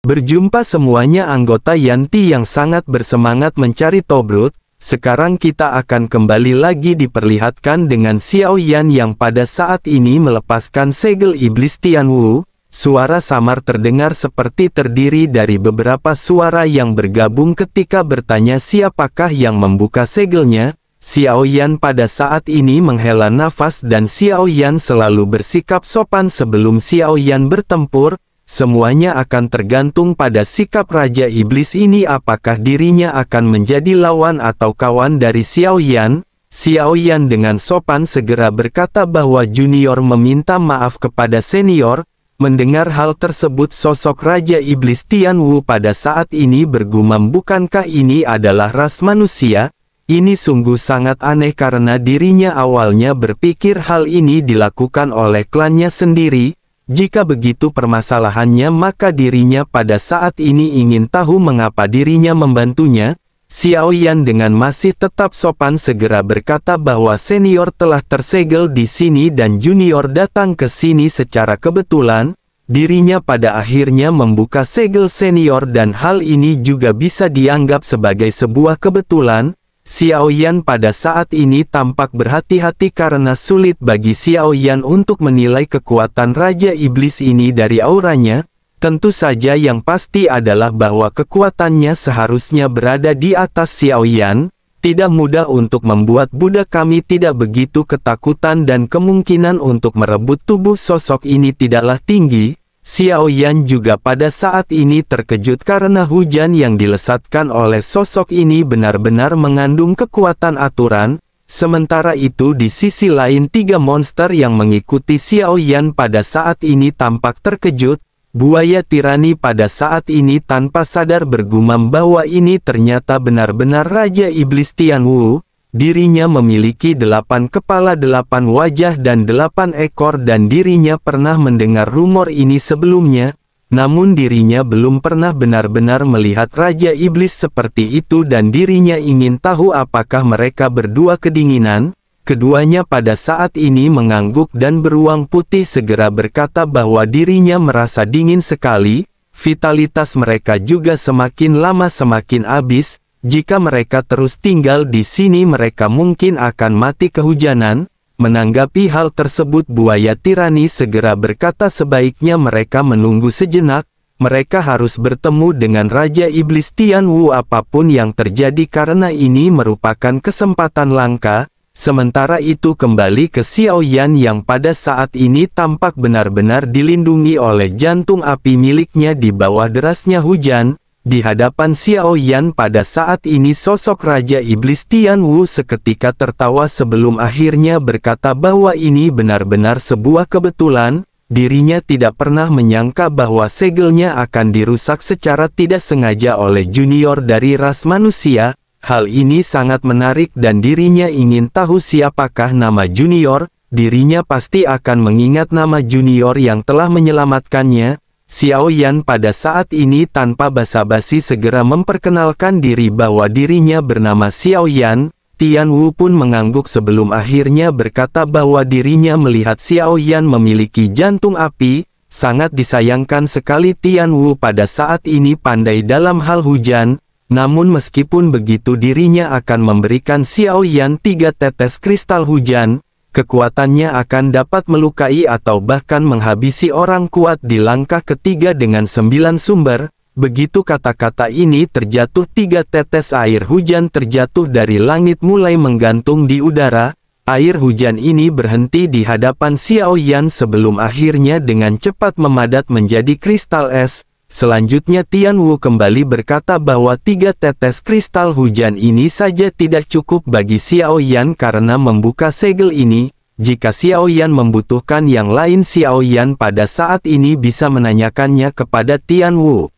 Berjumpa semuanya anggota Yanti yang sangat bersemangat mencari Tobrut. Sekarang kita akan kembali lagi diperlihatkan dengan Xiao Yan yang pada saat ini melepaskan segel iblis Tianwu. Suara samar terdengar seperti terdiri dari beberapa suara yang bergabung ketika bertanya siapakah yang membuka segelnya. Xiao Yan pada saat ini menghela nafas dan Xiao Yan selalu bersikap sopan sebelum Xiao Yan bertempur. Semuanya akan tergantung pada sikap Raja Iblis ini, apakah dirinya akan menjadi lawan atau kawan dari Xiao Yan. Xiao Yan dengan sopan segera berkata bahwa junior meminta maaf kepada senior. Mendengar hal tersebut sosok Raja Iblis Tianwu pada saat ini bergumam, bukankah ini adalah ras manusia? Ini sungguh sangat aneh karena dirinya awalnya berpikir hal ini dilakukan oleh klannya sendiri. Jika begitu permasalahannya, maka dirinya pada saat ini ingin tahu mengapa dirinya membantunya. Xiao Yan dengan masih tetap sopan segera berkata bahwa senior telah tersegel di sini dan junior datang ke sini secara kebetulan. Dirinya pada akhirnya membuka segel senior dan hal ini juga bisa dianggap sebagai sebuah kebetulan. Xiao Yan pada saat ini tampak berhati-hati karena sulit bagi Xiao Yan untuk menilai kekuatan Raja Iblis ini dari auranya. Tentu saja yang pasti adalah bahwa kekuatannya seharusnya berada di atas Xiao Yan. Tidak mudah untuk membuat budak kami tidak begitu ketakutan dan kemungkinan untuk merebut tubuh sosok ini tidaklah tinggi. Xiao Yan juga pada saat ini terkejut karena hujan yang dilesatkan oleh sosok ini benar-benar mengandung kekuatan aturan. Sementara itu di sisi lain tiga monster yang mengikuti Xiao Yan pada saat ini tampak terkejut. Buaya tirani pada saat ini tanpa sadar bergumam bahwa ini ternyata benar-benar Raja Iblis Tianwu. Dirinya memiliki 8 kepala, 8 wajah dan 8 ekor dan dirinya pernah mendengar rumor ini sebelumnya. Namun dirinya belum pernah benar-benar melihat Raja Iblis seperti itu dan dirinya ingin tahu apakah mereka berdua kedinginan. Keduanya pada saat ini mengangguk dan beruang putih segera berkata bahwa dirinya merasa dingin sekali. Vitalitas mereka juga semakin lama semakin habis. Jika mereka terus tinggal di sini mereka mungkin akan mati kehujanan. Menanggapi hal tersebut buaya tirani segera berkata sebaiknya mereka menunggu sejenak. Mereka harus bertemu dengan Raja Iblis Tianwu apapun yang terjadi karena ini merupakan kesempatan langka. Sementara itu kembali ke Xiao Yan yang pada saat ini tampak benar-benar dilindungi oleh jantung api miliknya di bawah derasnya hujan. Di hadapan Xiao Yan pada saat ini sosok Raja Iblis Tianwu seketika tertawa sebelum akhirnya berkata bahwa ini benar-benar sebuah kebetulan. Dirinya tidak pernah menyangka bahwa segelnya akan dirusak secara tidak sengaja oleh junior dari ras manusia. Hal ini sangat menarik dan dirinya ingin tahu siapakah nama junior. Dirinya pasti akan mengingat nama junior yang telah menyelamatkannya. Xiao Yan pada saat ini tanpa basa-basi segera memperkenalkan diri bahwa dirinya bernama Xiao Yan. Tianwu pun mengangguk sebelum akhirnya berkata bahwa dirinya melihat Xiao Yan memiliki jantung api. Sangat disayangkan sekali Tianwu pada saat ini pandai dalam hal hujan. Namun meskipun begitu dirinya akan memberikan Xiao Yan 3 tetes kristal hujan. Kekuatannya akan dapat melukai atau bahkan menghabisi orang kuat di langkah ketiga dengan 9 sumber. Begitu kata-kata ini terjatuh 3 tetes air hujan terjatuh dari langit mulai menggantung di udara. Air hujan ini berhenti di hadapan Xiao Yan sebelum akhirnya dengan cepat memadat menjadi kristal es. Selanjutnya Tianwu kembali berkata bahwa 3 tetes kristal hujan ini saja tidak cukup bagi Xiao Yan karena membuka segel ini. Jika Xiao Yan membutuhkan yang lain Xiao Yan pada saat ini bisa menanyakannya kepada Tianwu.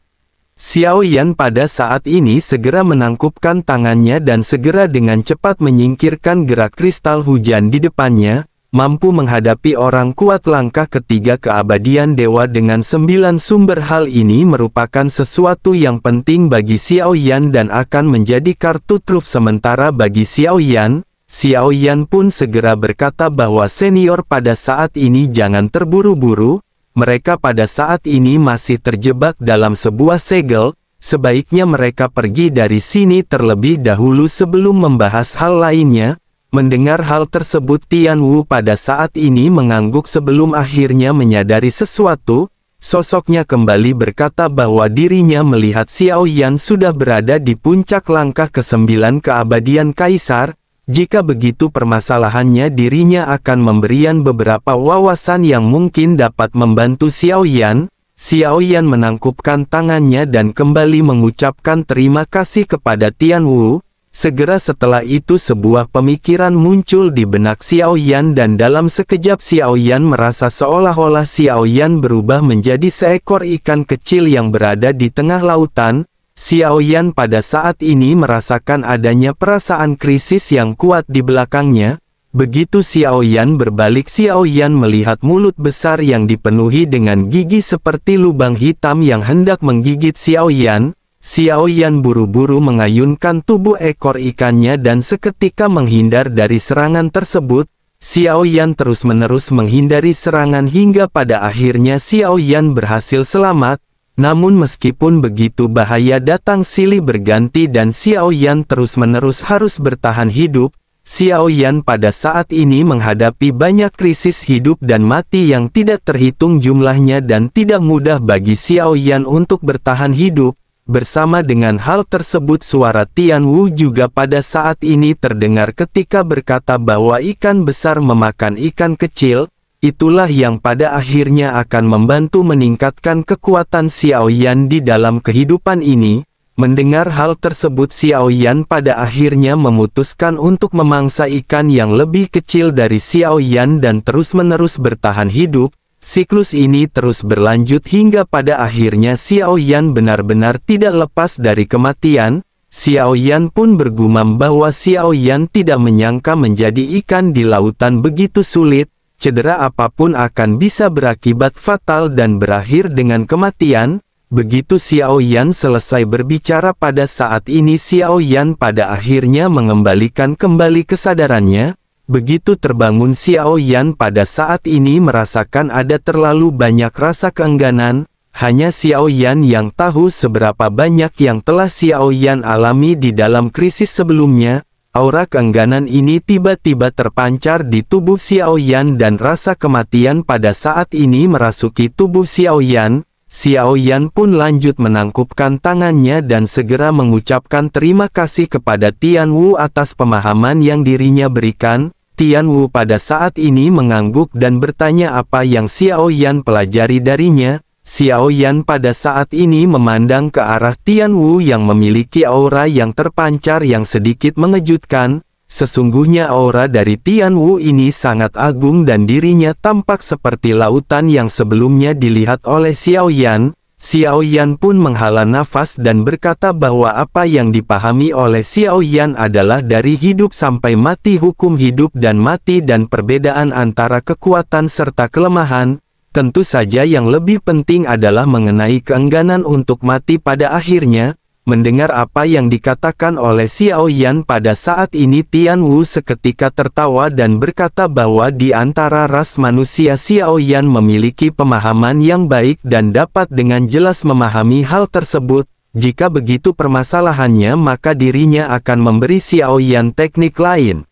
Xiao Yan pada saat ini segera menangkupkan tangannya dan segera dengan cepat menyingkirkan gerak kristal hujan di depannya. Mampu menghadapi orang kuat langkah ketiga keabadian dewa dengan 9 sumber. Hal ini merupakan sesuatu yang penting bagi Xiao Yan dan akan menjadi kartu truf sementara bagi Xiao Yan. Xiao Yan pun segera berkata bahwa senior pada saat ini jangan terburu-buru. mereka pada saat ini masih terjebak dalam sebuah segel, sebaiknya mereka pergi dari sini terlebih dahulu sebelum membahas hal lainnya. Mendengar hal tersebut Tian Wu pada saat ini mengangguk sebelum akhirnya menyadari sesuatu. Sosoknya kembali berkata bahwa dirinya melihat Xiao Yan sudah berada di puncak langkah ke-9 keabadian Kaisar. Jika begitu permasalahannya dirinya akan memberikan beberapa wawasan yang mungkin dapat membantu Xiao Yan. Xiao Yan menangkupkan tangannya dan kembali mengucapkan terima kasih kepada Tian Wu. Segera setelah itu sebuah pemikiran muncul di benak Xiao Yan dan dalam sekejap Xiao Yan merasa seolah-olah Xiao Yan berubah menjadi seekor ikan kecil yang berada di tengah lautan. Xiao Yan pada saat ini merasakan adanya perasaan krisis yang kuat di belakangnya. Begitu Xiao Yan berbalik, Xiao Yan melihat mulut besar yang dipenuhi dengan gigi seperti lubang hitam yang hendak menggigit Xiao Yan. Xiao Yan buru-buru mengayunkan tubuh ekor ikannya dan seketika menghindar dari serangan tersebut. Xiao Yan terus-menerus menghindari serangan hingga pada akhirnya Xiao Yan berhasil selamat. Namun meskipun begitu bahaya datang silih berganti dan Xiao Yan terus-menerus harus bertahan hidup. Xiao Yan pada saat ini menghadapi banyak krisis hidup dan mati yang tidak terhitung jumlahnya dan tidak mudah bagi Xiao Yan untuk bertahan hidup. Bersama dengan hal tersebut suara Tian Wu juga pada saat ini terdengar ketika berkata bahwa ikan besar memakan ikan kecil. Itulah yang pada akhirnya akan membantu meningkatkan kekuatan Xiao Yan di dalam kehidupan ini. Mendengar hal tersebut Xiao Yan pada akhirnya memutuskan untuk memangsa ikan yang lebih kecil dari Xiao Yan dan terus-menerus bertahan hidup. Siklus ini terus berlanjut hingga pada akhirnya Xiao Yan benar-benar tidak lepas dari kematian. Xiao Yan pun bergumam bahwa Xiao Yan tidak menyangka menjadi ikan di lautan begitu sulit. Cedera apapun akan bisa berakibat fatal dan berakhir dengan kematian. Begitu Xiao Yan selesai berbicara pada saat ini Xiao Yan pada akhirnya mengembalikan kembali kesadarannya. Begitu terbangun Xiao Yan pada saat ini merasakan ada terlalu banyak rasa keengganan. Hanya Xiao Yan yang tahu seberapa banyak yang telah Xiao Yan alami di dalam krisis sebelumnya. Aura keengganan ini tiba-tiba terpancar di tubuh Xiao Yan dan rasa kematian pada saat ini merasuki tubuh Xiao Yan. Xiao Yan pun lanjut menangkupkan tangannya dan segera mengucapkan terima kasih kepada Tian Wu atas pemahaman yang dirinya berikan. Tian Wu pada saat ini mengangguk dan bertanya apa yang Xiao Yan pelajari darinya. Xiao Yan pada saat ini memandang ke arah Tian Wu yang memiliki aura yang terpancar yang sedikit mengejutkan. Sesungguhnya aura dari Tian Wu ini sangat agung dan dirinya tampak seperti lautan yang sebelumnya dilihat oleh Xiao Yan. Xiao Yan pun menghela nafas dan berkata bahwa apa yang dipahami oleh Xiao Yan adalah dari hidup sampai mati, hukum hidup dan mati dan perbedaan antara kekuatan serta kelemahan. Tentu saja yang lebih penting adalah mengenai keengganan untuk mati pada akhirnya. Mendengar apa yang dikatakan oleh Xiao Yan pada saat ini Tian Wu seketika tertawa dan berkata bahwa di antara ras manusia Xiao Yan memiliki pemahaman yang baik dan dapat dengan jelas memahami hal tersebut. Jika begitu permasalahannya maka dirinya akan memberi Xiao Yan teknik lain.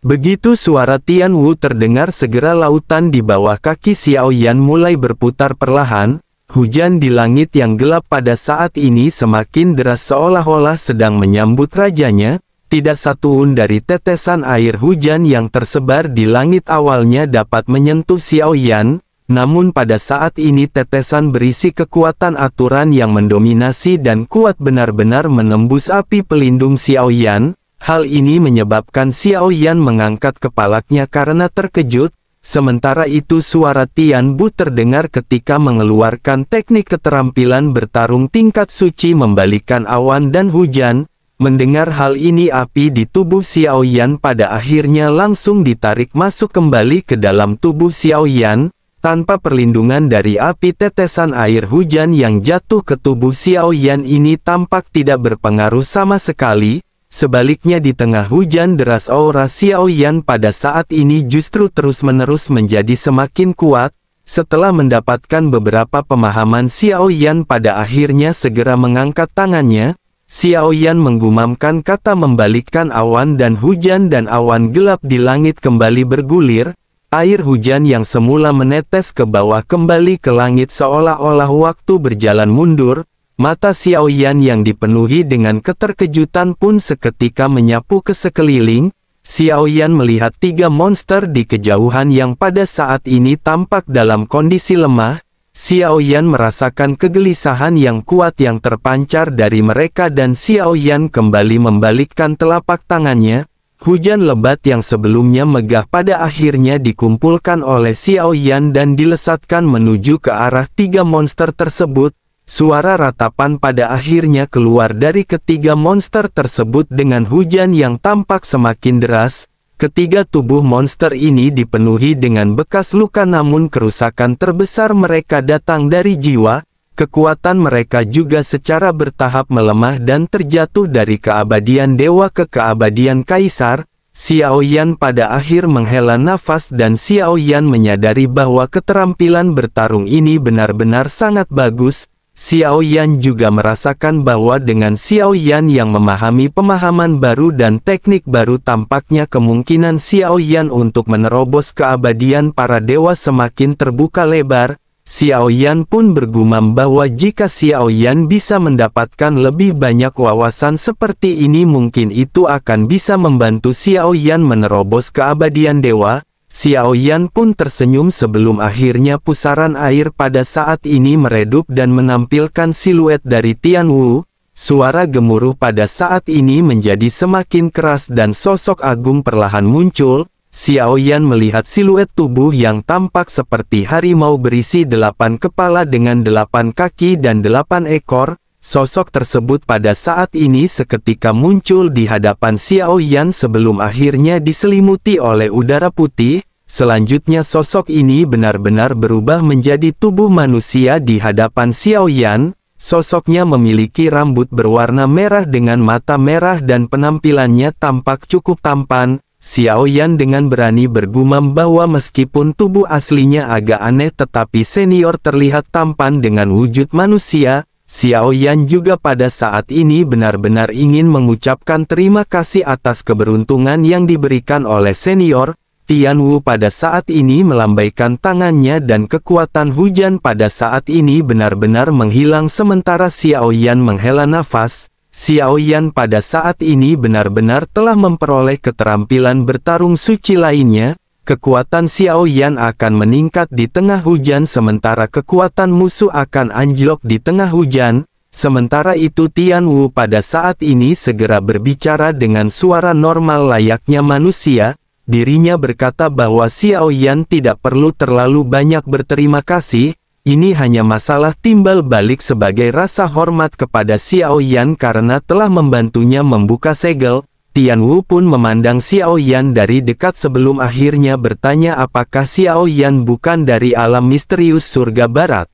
Begitu suara Tian Wu terdengar segera lautan di bawah kaki Xiao Yan mulai berputar perlahan. Hujan di langit yang gelap pada saat ini semakin deras seolah-olah sedang menyambut rajanya. Tidak satupun dari tetesan air hujan yang tersebar di langit awalnya dapat menyentuh Xiao Yan. Namun pada saat ini tetesan berisi kekuatan aturan yang mendominasi dan kuat benar-benar menembus api pelindung Xiao Yan. Hal ini menyebabkan Xiao Yan mengangkat kepalanya karena terkejut. Sementara itu suara Tian Wu terdengar ketika mengeluarkan teknik keterampilan bertarung tingkat suci membalikan awan dan hujan. Mendengar hal ini api di tubuh Xiao Yan pada akhirnya langsung ditarik masuk kembali ke dalam tubuh Xiao Yan. Tanpa perlindungan dari api tetesan air hujan yang jatuh ke tubuh Xiao Yan ini tampak tidak berpengaruh sama sekali. Sebaliknya di tengah hujan deras aura Xiao Yan pada saat ini justru terus-menerus menjadi semakin kuat. Setelah mendapatkan beberapa pemahaman, Xiao Yan pada akhirnya segera mengangkat tangannya. Xiao Yan menggumamkan kata membalikkan awan dan hujan, dan awan gelap di langit kembali bergulir. Air hujan yang semula menetes ke bawah kembali ke langit seolah-olah waktu berjalan mundur. Mata Xiao Yan yang dipenuhi dengan keterkejutan pun seketika menyapu ke sekeliling. Xiao Yan melihat 3 monster di kejauhan yang pada saat ini tampak dalam kondisi lemah. Xiao Yan merasakan kegelisahan yang kuat yang terpancar dari mereka, dan Xiao Yan kembali membalikkan telapak tangannya. Hujan lebat yang sebelumnya megah pada akhirnya dikumpulkan oleh Xiao Yan dan dilesatkan menuju ke arah 3 monster tersebut. Suara ratapan pada akhirnya keluar dari ketiga monster tersebut dengan hujan yang tampak semakin deras. Ketiga tubuh monster ini dipenuhi dengan bekas luka, namun kerusakan terbesar mereka datang dari jiwa. Kekuatan mereka juga secara bertahap melemah dan terjatuh dari keabadian dewa ke keabadian kaisar. Xiao Yan pada akhir menghela nafas, dan Xiao Yan menyadari bahwa keterampilan bertarung ini benar-benar sangat bagus. Xiao Yan juga merasakan bahwa dengan Xiao Yan yang memahami pemahaman baru dan teknik baru, tampaknya kemungkinan Xiao Yan untuk menerobos keabadian para dewa semakin terbuka lebar. Xiao Yan pun bergumam bahwa jika Xiao Yan bisa mendapatkan lebih banyak wawasan seperti ini, mungkin itu akan bisa membantu Xiao Yan menerobos keabadian dewa. Xiao Yan pun tersenyum sebelum akhirnya pusaran air pada saat ini meredup dan menampilkan siluet dari Tian Wu. Suara gemuruh pada saat ini menjadi semakin keras dan sosok agung perlahan muncul. Xiao Yan melihat siluet tubuh yang tampak seperti harimau berisi 8 kepala dengan 8 kaki dan 8 ekor. Sosok tersebut pada saat ini seketika muncul di hadapan Xiao Yan sebelum akhirnya diselimuti oleh udara putih. Selanjutnya sosok ini benar-benar berubah menjadi tubuh manusia di hadapan Xiao Yan. Sosoknya memiliki rambut berwarna merah dengan mata merah dan penampilannya tampak cukup tampan. Xiao Yan dengan berani bergumam bahwa meskipun tubuh aslinya agak aneh, tetapi senior terlihat tampan dengan wujud manusia. Xiao Yan juga pada saat ini benar-benar ingin mengucapkan terima kasih atas keberuntungan yang diberikan oleh senior. Tian Wu pada saat ini melambaikan tangannya dan kekuatan hujan pada saat ini benar-benar menghilang sementara Xiao Yan menghela nafas. Xiao Yan pada saat ini benar-benar telah memperoleh keterampilan bertarung suci lainnya. Kekuatan Xiao Yan akan meningkat di tengah hujan sementara kekuatan musuh akan anjlok di tengah hujan. Sementara itu Tian Wu pada saat ini segera berbicara dengan suara normal layaknya manusia. Dirinya berkata bahwa Xiao Yan tidak perlu terlalu banyak berterima kasih. Ini hanya masalah timbal balik sebagai rasa hormat kepada Xiao Yan karena telah membantunya membuka segel. Tian Wu pun memandang Xiao Yan dari dekat sebelum akhirnya bertanya apakah Xiao Yan bukan dari alam misterius surga barat.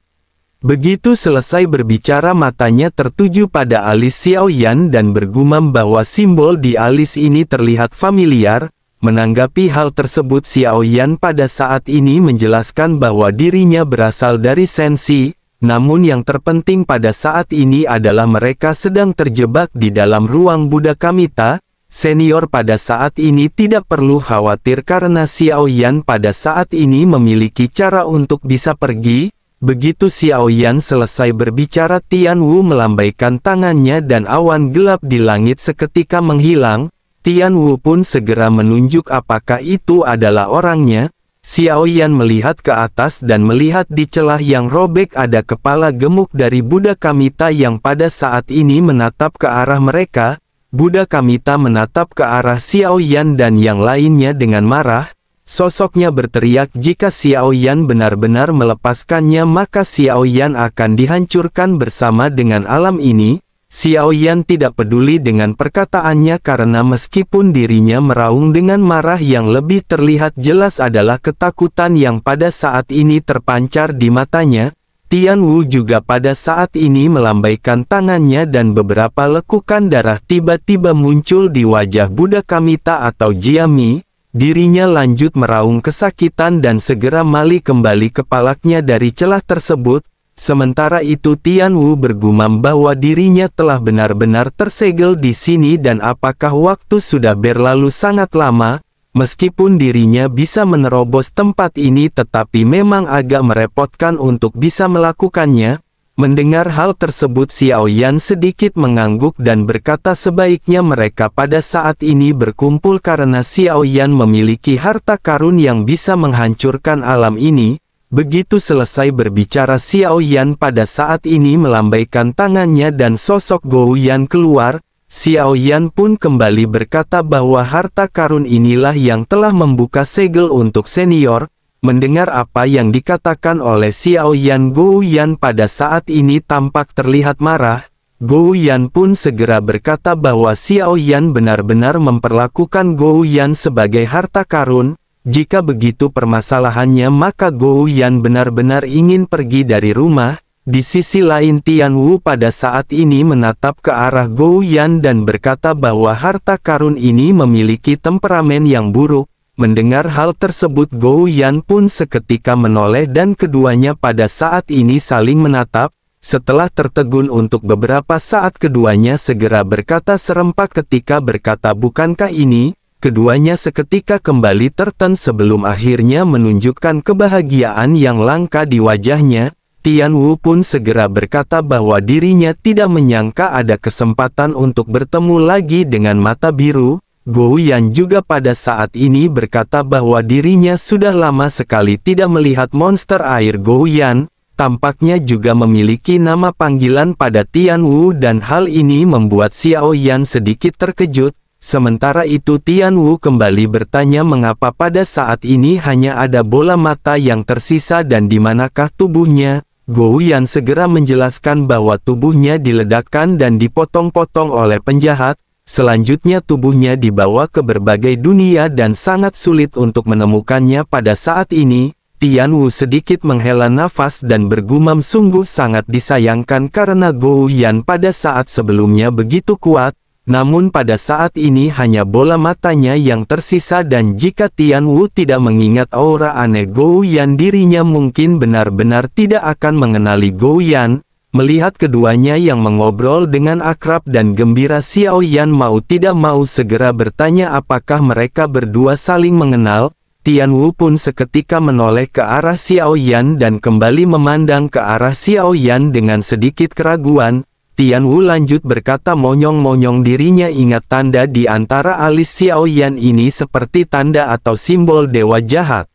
Begitu selesai berbicara, matanya tertuju pada alis Xiao Yan dan bergumam bahwa simbol di alis ini terlihat familiar. Menanggapi hal tersebut, Xiao Yan pada saat ini menjelaskan bahwa dirinya berasal dari Sensi, namun yang terpenting pada saat ini adalah mereka sedang terjebak di dalam ruang Buddha Kamita. Senior pada saat ini tidak perlu khawatir karena Xiao Yan pada saat ini memiliki cara untuk bisa pergi. Begitu Xiao Yan selesai berbicara, Tian Wu melambaikan tangannya dan awan gelap di langit seketika menghilang. Tian Wu pun segera menunjuk apakah itu adalah orangnya. Xiao Yan melihat ke atas dan melihat di celah yang robek ada kepala gemuk dari Buddha Kamita yang pada saat ini menatap ke arah mereka. Buddha Kamita menatap ke arah Xiao Yan dan yang lainnya dengan marah. Sosoknya berteriak jika Xiao Yan benar-benar melepaskannya maka Xiao Yan akan dihancurkan bersama dengan alam ini. Xiao Yan tidak peduli dengan perkataannya karena meskipun dirinya meraung dengan marah, yang lebih terlihat jelas adalah ketakutan yang pada saat ini terpancar di matanya. Tian Wu juga pada saat ini melambaikan tangannya dan beberapa lekukan darah tiba-tiba muncul di wajah Buddha Kamita atau Jiami. Dirinya lanjut meraung kesakitan dan segera malih kembali kepalanya dari celah tersebut. Sementara itu Tian Wu bergumam bahwa dirinya telah benar-benar tersegel di sini dan apakah waktu sudah berlalu sangat lama. Meskipun dirinya bisa menerobos tempat ini tetapi memang agak merepotkan untuk bisa melakukannya. Mendengar hal tersebut Xiao Yan sedikit mengangguk dan berkata sebaiknya mereka pada saat ini berkumpul karena Xiao Yan memiliki harta karun yang bisa menghancurkan alam ini. Begitu selesai berbicara Xiao Yan pada saat ini melambaikan tangannya dan sosok Gou Yan keluar. Xiao Yan pun kembali berkata bahwa harta karun inilah yang telah membuka segel untuk senior. Mendengar apa yang dikatakan oleh Xiao Yan, Gou Yan pada saat ini tampak terlihat marah. Gou Yan pun segera berkata bahwa Xiao Yan benar-benar memperlakukan Gou Yan sebagai harta karun. Jika begitu permasalahannya maka Gou Yan benar-benar ingin pergi dari rumah. Di sisi lain Tian Wu pada saat ini menatap ke arah Gou Yan dan berkata bahwa harta karun ini memiliki temperamen yang buruk. Mendengar hal tersebut Gou Yan pun seketika menoleh dan keduanya pada saat ini saling menatap. Setelah tertegun untuk beberapa saat keduanya segera berkata serempak ketika berkata bukankah ini? Keduanya seketika kembali tertegun sebelum akhirnya menunjukkan kebahagiaan yang langka di wajahnya. Tian Wu pun segera berkata bahwa dirinya tidak menyangka ada kesempatan untuk bertemu lagi dengan mata biru. Gou Yan juga pada saat ini berkata bahwa dirinya sudah lama sekali tidak melihat monster air Gou Yan. Tampaknya juga memiliki nama panggilan pada Tian Wu dan hal ini membuat Xiao Yan sedikit terkejut. Sementara itu Tian Wu kembali bertanya mengapa pada saat ini hanya ada bola mata yang tersisa dan di manakah tubuhnya. Gou Yan segera menjelaskan bahwa tubuhnya diledakkan dan dipotong-potong oleh penjahat. Selanjutnya tubuhnya dibawa ke berbagai dunia dan sangat sulit untuk menemukannya pada saat ini. Tian Wu sedikit menghela nafas dan bergumam sungguh sangat disayangkan karena Gou Yan pada saat sebelumnya begitu kuat. Namun pada saat ini hanya bola matanya yang tersisa dan jika Tian Wu tidak mengingat aura aneh Gou Yan dirinya mungkin benar-benar tidak akan mengenali Gou Yan. Melihat keduanya yang mengobrol dengan akrab dan gembira Xiao Yan mau tidak mau segera bertanya apakah mereka berdua saling mengenal. Tian Wu pun seketika menoleh ke arah Xiao Yan dan kembali memandang ke arah Xiao Yan dengan sedikit keraguan. Tian Wu lanjut berkata monyong-monyong dirinya ingat tanda di antara alis Xiao Yan ini seperti tanda atau simbol dewa jahat.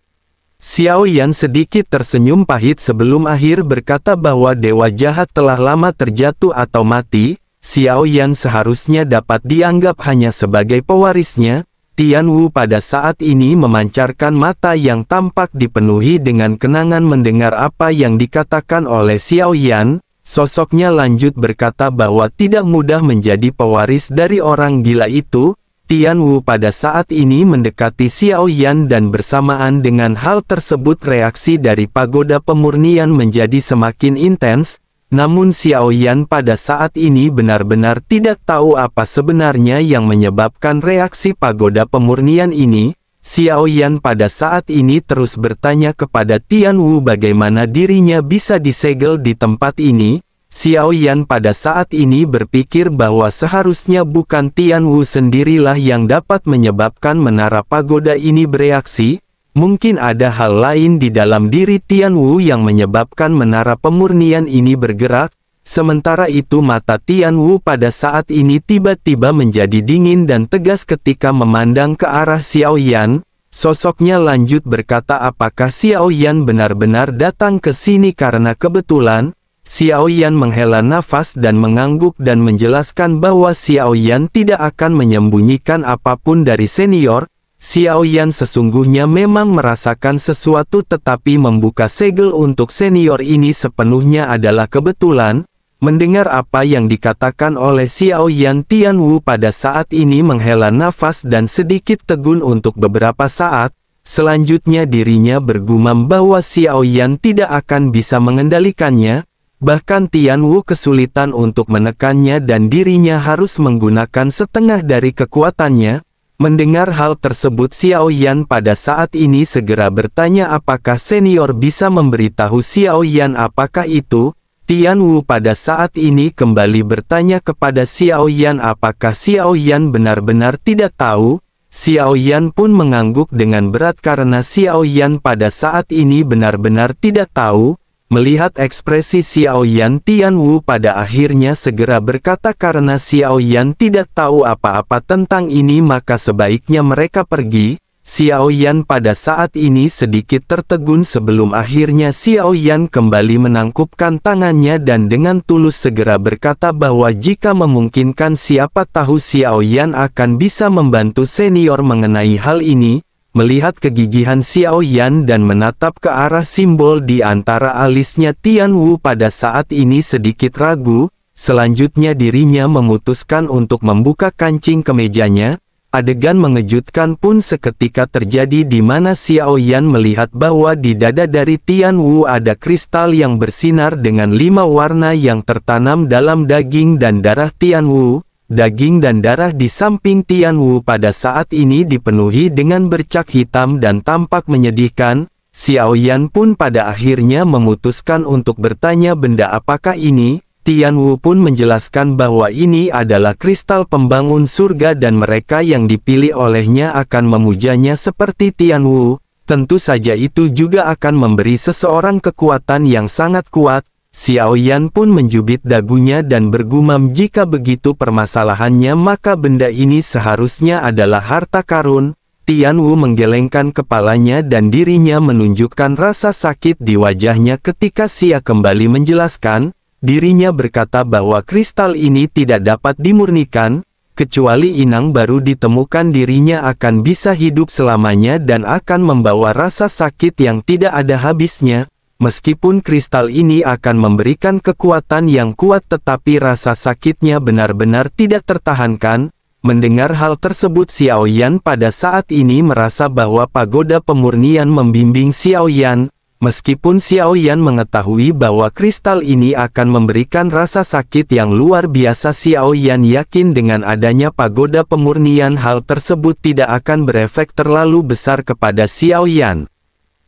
Xiao Yan sedikit tersenyum pahit sebelum akhir berkata bahwa dewa jahat telah lama terjatuh atau mati. Xiao Yan seharusnya dapat dianggap hanya sebagai pewarisnya. Tian Wu pada saat ini memancarkan mata yang tampak dipenuhi dengan kenangan mendengar apa yang dikatakan oleh Xiao Yan. Sosoknya lanjut berkata bahwa tidak mudah menjadi pewaris dari orang gila itu. Tian Wu pada saat ini mendekati Xiao Yan dan bersamaan dengan hal tersebut reaksi dari pagoda pemurnian menjadi semakin intens. Namun Xiao Yan pada saat ini benar-benar tidak tahu apa sebenarnya yang menyebabkan reaksi pagoda pemurnian ini. Xiao Yan pada saat ini terus bertanya kepada Tian Wu bagaimana dirinya bisa disegel di tempat ini. Xiao Yan pada saat ini berpikir bahwa seharusnya bukan Tian Wu sendirilah yang dapat menyebabkan menara pagoda ini bereaksi. Mungkin ada hal lain di dalam diri Tian Wu yang menyebabkan menara pemurnian ini bergerak. Sementara itu mata Tian Wu pada saat ini tiba-tiba menjadi dingin dan tegas ketika memandang ke arah Xiao Yan. Sosoknya lanjut berkata apakah Xiao Yan benar-benar datang ke sini karena kebetulan? Xiao Yan menghela nafas dan mengangguk dan menjelaskan bahwa Xiao Yan tidak akan menyembunyikan apapun dari senior. Xiao Yan sesungguhnya memang merasakan sesuatu tetapi membuka segel untuk senior ini sepenuhnya adalah kebetulan. Mendengar apa yang dikatakan oleh Xiao Yan, Tian Wu pada saat ini menghela nafas dan sedikit tegun untuk beberapa saat. Selanjutnya dirinya bergumam bahwa Xiao Yan tidak akan bisa mengendalikannya. Bahkan Tian Wu kesulitan untuk menekannya dan dirinya harus menggunakan setengah dari kekuatannya. Mendengar hal tersebut, Xiao Yan pada saat ini segera bertanya apakah senior bisa memberitahu Xiao Yan apakah itu. Tian Wu pada saat ini kembali bertanya kepada Xiao Yan apakah Xiao Yan benar-benar tidak tahu. Xiao Yan pun mengangguk dengan berat karena Xiao Yan pada saat ini benar-benar tidak tahu. Melihat ekspresi Xiao Yan, Tian Wu pada akhirnya segera berkata karena Xiao Yan tidak tahu apa-apa tentang ini maka sebaiknya mereka pergi. Xiao Yan pada saat ini sedikit tertegun sebelum akhirnya Xiao Yan kembali menangkupkan tangannya dan dengan tulus segera berkata bahwa jika memungkinkan siapa tahu Xiao Yan akan bisa membantu senior mengenai hal ini. Melihat kegigihan Xiao Yan dan menatap ke arah simbol di antara alisnya, Tian Wu pada saat ini sedikit ragu. Selanjutnya dirinya memutuskan untuk membuka kancing kemejanya. Adegan mengejutkan pun seketika terjadi di mana Xiao Yan melihat bahwa di dada dari Tian Wu ada kristal yang bersinar dengan 5 warna yang tertanam dalam daging dan darah Tian Wu. Daging dan darah di samping Tian Wu pada saat ini dipenuhi dengan bercak hitam dan tampak menyedihkan. Xiao Yan pun pada akhirnya memutuskan untuk bertanya benda apakah ini. Tian Wu pun menjelaskan bahwa ini adalah kristal pembangun surga dan mereka yang dipilih olehnya akan memujanya seperti Tian Wu. Tentu saja itu juga akan memberi seseorang kekuatan yang sangat kuat. Xiao Yan pun menjubit dagunya dan bergumam jika begitu permasalahannya maka benda ini seharusnya adalah harta karun. Tian Wu menggelengkan kepalanya dan dirinya menunjukkan rasa sakit di wajahnya ketika Xia kembali menjelaskan. Dirinya berkata bahwa kristal ini tidak dapat dimurnikan, kecuali inang baru ditemukan dirinya akan bisa hidup selamanya dan akan membawa rasa sakit yang tidak ada habisnya. Meskipun kristal ini akan memberikan kekuatan yang kuat tetapi rasa sakitnya benar-benar tidak tertahankan. Mendengar hal tersebut Xiao Yan pada saat ini merasa bahwa pagoda pemurnian membimbing Xiao Yan. Meskipun Xiao Yan mengetahui bahwa kristal ini akan memberikan rasa sakit yang luar biasa, Xiao Yan yakin dengan adanya pagoda pemurnian hal tersebut tidak akan berefek terlalu besar kepada Xiao Yan.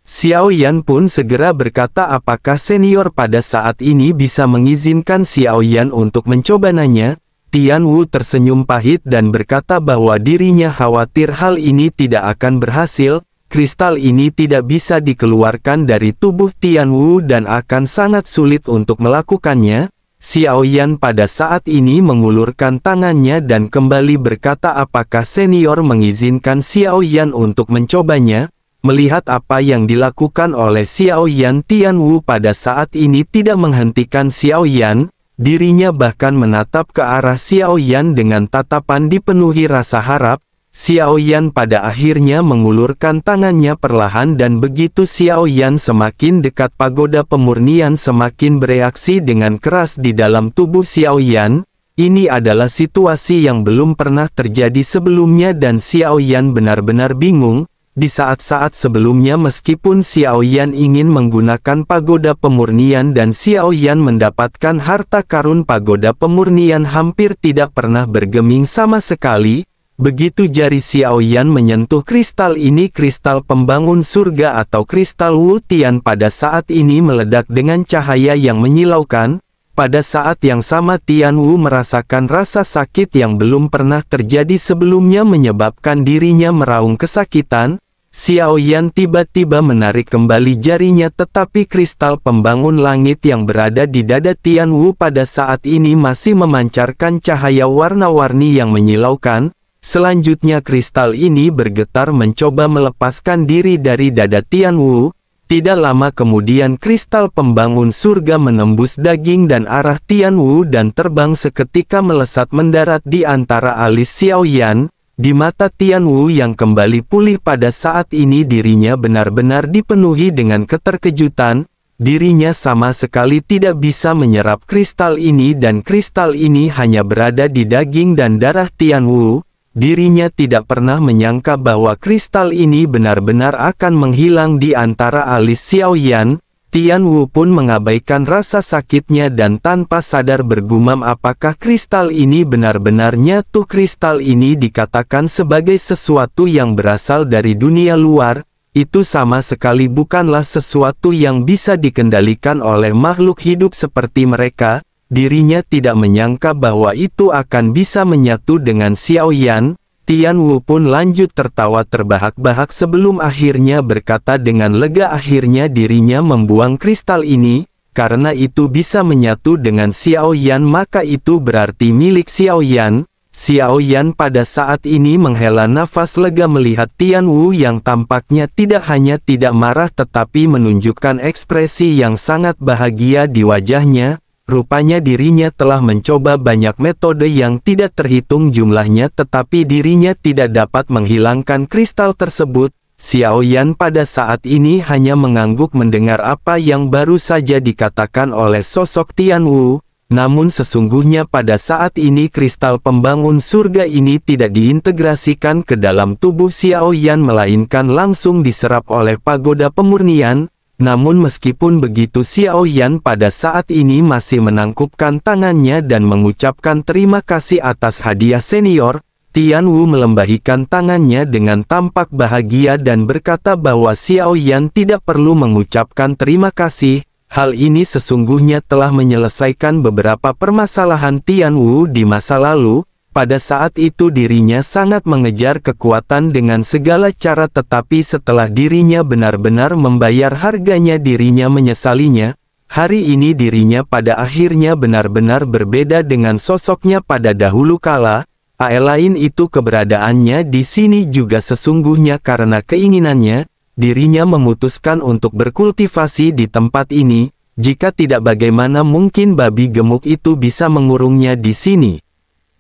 Xiao Yan pun segera berkata apakah senior pada saat ini bisa mengizinkan Xiao Yan untuk mencobanya. Tian Wu tersenyum pahit dan berkata bahwa dirinya khawatir hal ini tidak akan berhasil. Kristal ini tidak bisa dikeluarkan dari tubuh Tian Wu dan akan sangat sulit untuk melakukannya. Xiao Yan pada saat ini mengulurkan tangannya dan kembali berkata apakah senior mengizinkan Xiao Yan untuk mencobanya. Melihat apa yang dilakukan oleh Xiao Yan, Tian Wu pada saat ini tidak menghentikan Xiao Yan. Dirinya bahkan menatap ke arah Xiao Yan dengan tatapan dipenuhi rasa harap. Xiao Yan pada akhirnya mengulurkan tangannya perlahan dan begitu Xiao Yan semakin dekat pagoda pemurnian semakin bereaksi dengan keras di dalam tubuh Xiao Yan. Ini adalah situasi yang belum pernah terjadi sebelumnya dan Xiao Yan benar-benar bingung. Di saat-saat sebelumnya meskipun Xiao Yan ingin menggunakan pagoda pemurnian dan Xiao Yan mendapatkan harta karun pagoda pemurnian hampir tidak pernah bergeming sama sekali. Begitu jari Xiao Yan menyentuh kristal ini, kristal pembangun surga atau kristal Wu Tian pada saat ini meledak dengan cahaya yang menyilaukan. Pada saat yang sama Tian Wu merasakan rasa sakit yang belum pernah terjadi sebelumnya menyebabkan dirinya meraung kesakitan. Xiao Yan tiba-tiba menarik kembali jarinya tetapi kristal pembangun langit yang berada di dada Tian Wu pada saat ini masih memancarkan cahaya warna-warni yang menyilaukan. Selanjutnya kristal ini bergetar mencoba melepaskan diri dari dada Tian Wu. Tidak lama kemudian kristal pembangun surga menembus daging dan arah Tian Wu dan terbang seketika melesat mendarat di antara alis Xiao Yan. Di mata Tian Wu yang kembali pulih pada saat ini dirinya benar-benar dipenuhi dengan keterkejutan. Dirinya sama sekali tidak bisa menyerap kristal ini dan kristal ini hanya berada di daging dan darah Tian Wu. Dirinya tidak pernah menyangka bahwa kristal ini benar-benar akan menghilang di antara alis Xiao Yan. Tian Wu pun mengabaikan rasa sakitnya dan tanpa sadar bergumam, apakah kristal ini benar-benar nyatu? Kristal ini dikatakan sebagai sesuatu yang berasal dari dunia luar, itu sama sekali bukanlah sesuatu yang bisa dikendalikan oleh makhluk hidup seperti mereka. Dirinya tidak menyangka bahwa itu akan bisa menyatu dengan Xiao Yan. Tian Wu pun lanjut tertawa terbahak-bahak sebelum akhirnya berkata dengan lega, akhirnya dirinya membuang kristal ini, karena itu bisa menyatu dengan Xiao Yan maka itu berarti milik Xiao Yan. Xiao Yan pada saat ini menghela nafas lega melihat Tian Wu yang tampaknya tidak hanya tidak marah tetapi menunjukkan ekspresi yang sangat bahagia di wajahnya. Rupanya dirinya telah mencoba banyak metode yang tidak terhitung jumlahnya tetapi dirinya tidak dapat menghilangkan kristal tersebut. Xiao Yan pada saat ini hanya mengangguk mendengar apa yang baru saja dikatakan oleh sosok Tian Wu. Namun sesungguhnya pada saat ini kristal pembangun surga ini tidak diintegrasikan ke dalam tubuh Xiao Yan melainkan langsung diserap oleh pagoda pemurnian. Namun meskipun begitu Xiao Yan pada saat ini masih menangkupkan tangannya dan mengucapkan terima kasih atas hadiah senior. Tian Wu melambaikan tangannya dengan tampak bahagia dan berkata bahwa Xiao Yan tidak perlu mengucapkan terima kasih. Hal ini sesungguhnya telah menyelesaikan beberapa permasalahan Tian Wu di masa lalu. Pada saat itu dirinya sangat mengejar kekuatan dengan segala cara tetapi setelah dirinya benar-benar membayar harganya dirinya menyesalinya. Hari ini dirinya pada akhirnya benar-benar berbeda dengan sosoknya pada dahulu kala. Lain itu keberadaannya di sini juga sesungguhnya karena keinginannya, dirinya memutuskan untuk berkultivasi di tempat ini. Jika tidak bagaimana mungkin babi gemuk itu bisa mengurungnya di sini.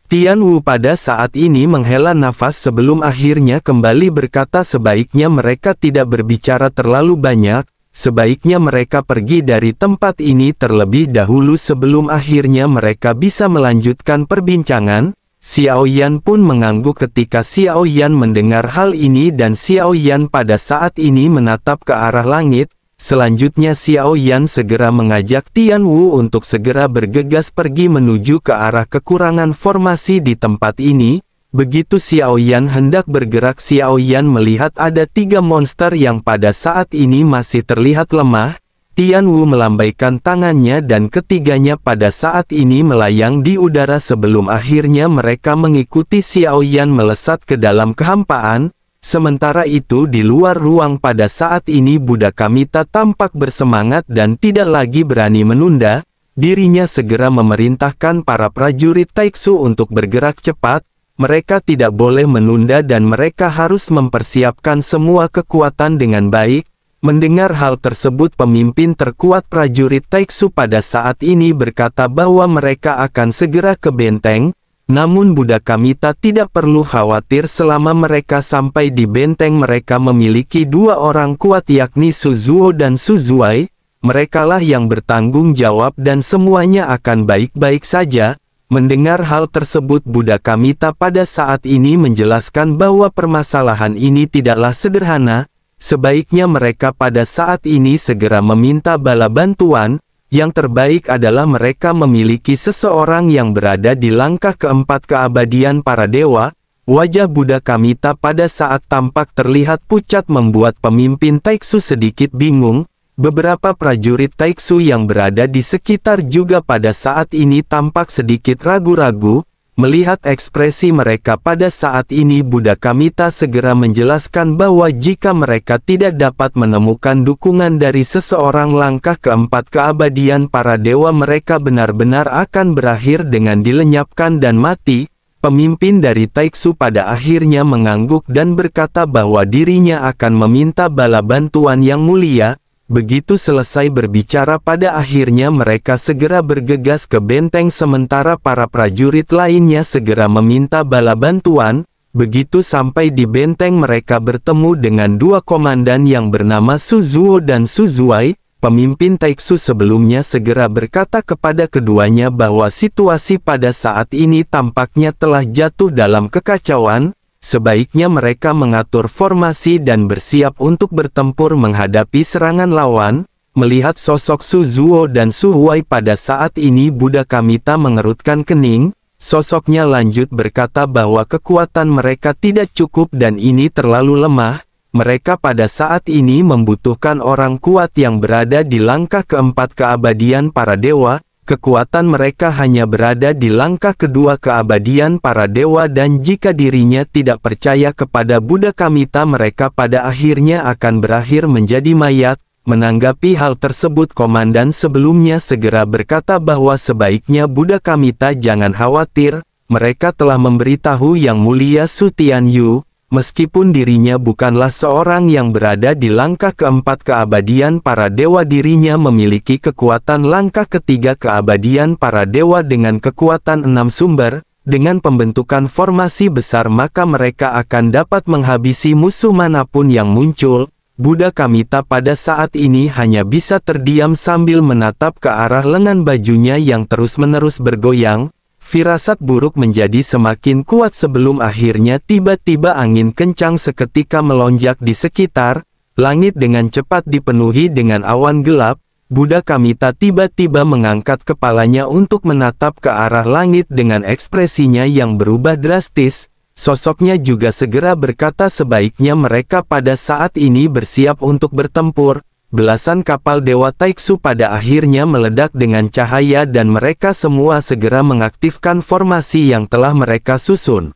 Tian Wu pada saat ini menghela nafas sebelum akhirnya kembali berkata sebaiknya mereka tidak berbicara terlalu banyak, sebaiknya mereka pergi dari tempat ini terlebih dahulu sebelum akhirnya mereka bisa melanjutkan perbincangan. Xiao Yan pun mengangguk ketika Xiao Yan mendengar hal ini dan Xiao Yan pada saat ini menatap ke arah langit. Selanjutnya Xiao Yan segera mengajak Tian Wu untuk segera bergegas pergi menuju ke arah kekurangan formasi di tempat ini. Begitu Xiao Yan hendak bergerak, Xiao Yan melihat ada 3 monster yang pada saat ini masih terlihat lemah. Tian Wu melambaikan tangannya dan ketiganya pada saat ini melayang di udara sebelum akhirnya mereka mengikuti Xiao Yan melesat ke dalam kehampaan. Sementara itu di luar ruang pada saat ini Buddha Kamita tampak bersemangat dan tidak lagi berani menunda. Dirinya segera memerintahkan para prajurit Taiksu untuk bergerak cepat. Mereka tidak boleh menunda dan mereka harus mempersiapkan semua kekuatan dengan baik. Mendengar hal tersebut pemimpin terkuat prajurit Taiksu pada saat ini berkata bahwa mereka akan segera ke benteng. Namun Buddha Kamita tidak perlu khawatir selama mereka sampai di benteng mereka memiliki 2 orang kuat yakni Su Zuo dan Su Zuai. Merekalah yang bertanggung jawab dan semuanya akan baik-baik saja. Mendengar hal tersebut Buddha Kamita pada saat ini menjelaskan bahwa permasalahan ini tidaklah sederhana. Sebaiknya mereka pada saat ini segera meminta bala bantuan. Yang terbaik adalah mereka memiliki seseorang yang berada di langkah keempat keabadian para dewa. Wajah Buddha Kamita pada saat tampak terlihat pucat membuat pemimpin Taiksu sedikit bingung. Beberapa prajurit Taiksu yang berada di sekitar juga pada saat ini tampak sedikit ragu-ragu. Melihat ekspresi mereka pada saat ini Buddha Kamita segera menjelaskan bahwa jika mereka tidak dapat menemukan dukungan dari seseorang langkah keempat keabadian para dewa mereka benar-benar akan berakhir dengan dilenyapkan dan mati. Pemimpin dari Taiksu pada akhirnya mengangguk dan berkata bahwa dirinya akan meminta bala bantuan yang mulia. Begitu selesai berbicara pada akhirnya mereka segera bergegas ke benteng sementara para prajurit lainnya segera meminta bala bantuan. Begitu sampai di benteng mereka bertemu dengan 2 komandan yang bernama Su Zuo dan Su Zuai. Pemimpin Taiksu sebelumnya segera berkata kepada keduanya bahwa situasi pada saat ini tampaknya telah jatuh dalam kekacauan. Sebaiknya mereka mengatur formasi dan bersiap untuk bertempur menghadapi serangan lawan. Melihat sosok Su Zuo dan Su Huai pada saat ini, Buddha Kamita mengerutkan kening. Sosoknya lanjut berkata bahwa kekuatan mereka tidak cukup dan ini terlalu lemah. Mereka pada saat ini membutuhkan orang kuat yang berada di langkah keempat keabadian para dewa. Kekuatan mereka hanya berada di langkah kedua keabadian para dewa, dan jika dirinya tidak percaya kepada Buddha Kamita, mereka pada akhirnya akan berakhir menjadi mayat. Menanggapi hal tersebut, komandan sebelumnya segera berkata bahwa sebaiknya Buddha Kamita jangan khawatir. Mereka telah memberitahu Yang Mulia Su Tianyu, meskipun dirinya bukanlah seorang yang berada di langkah keempat keabadian para dewa, dirinya memiliki kekuatan langkah ketiga keabadian para dewa dengan kekuatan 6 sumber. Dengan pembentukan formasi besar maka mereka akan dapat menghabisi musuh manapun yang muncul. Buddha Kamita pada saat ini hanya bisa terdiam sambil menatap ke arah lengan bajunya yang terus-menerus bergoyang. Firasat buruk menjadi semakin kuat sebelum akhirnya tiba-tiba angin kencang seketika melonjak di sekitar. Langit dengan cepat dipenuhi dengan awan gelap. Buddha Kamita tiba-tiba mengangkat kepalanya untuk menatap ke arah langit dengan ekspresinya yang berubah drastis. Sosoknya juga segera berkata sebaiknya mereka pada saat ini bersiap untuk bertempur. Belasan kapal Dewa Taiksu pada akhirnya meledak dengan cahaya dan mereka semua segera mengaktifkan formasi yang telah mereka susun.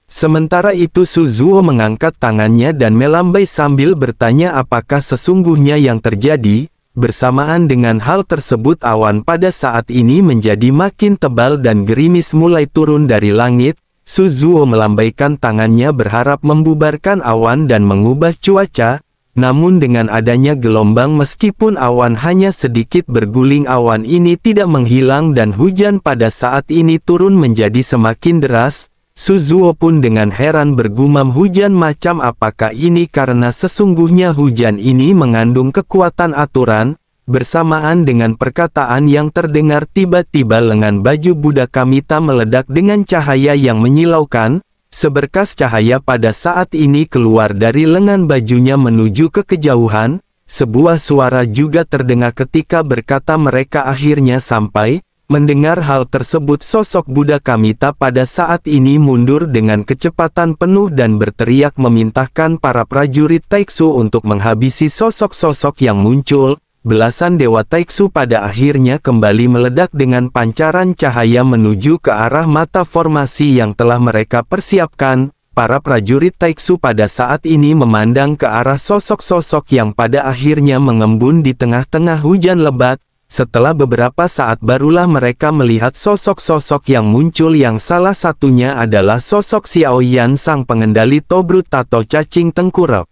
Sementara itu Su Zuo mengangkat tangannya dan melambai sambil bertanya apakah sesungguhnya yang terjadi. Bersamaan dengan hal tersebut awan pada saat ini menjadi makin tebal dan gerimis mulai turun dari langit. Su Zuo melambaikan tangannya berharap membubarkan awan dan mengubah cuaca, namun dengan adanya gelombang meskipun awan hanya sedikit berguling, awan ini tidak menghilang dan hujan pada saat ini turun menjadi semakin deras. Su Zuo pun dengan heran bergumam, hujan macam apakah ini, karena sesungguhnya hujan ini mengandung kekuatan aturan. Bersamaan dengan perkataan yang terdengar, tiba-tiba lengan baju Buddha Kamita meledak dengan cahaya yang menyilaukan. Seberkas cahaya pada saat ini keluar dari lengan bajunya menuju ke kejauhan. Sebuah suara juga terdengar ketika berkata mereka akhirnya sampai. Mendengar hal tersebut, sosok Buddha Kamita pada saat ini mundur dengan kecepatan penuh dan berteriak memintahkan para prajurit Taiksu untuk menghabisi sosok-sosok yang muncul. Belasan Dewa Taiksu pada akhirnya kembali meledak dengan pancaran cahaya menuju ke arah mata formasi yang telah mereka persiapkan. Para prajurit Taiksu pada saat ini memandang ke arah sosok-sosok yang pada akhirnya mengembun di tengah-tengah hujan lebat. Setelah beberapa saat barulah mereka melihat sosok-sosok yang muncul, yang salah satunya adalah sosok Xiao Yan, sang pengendali Tobrut atau cacing tengkurap.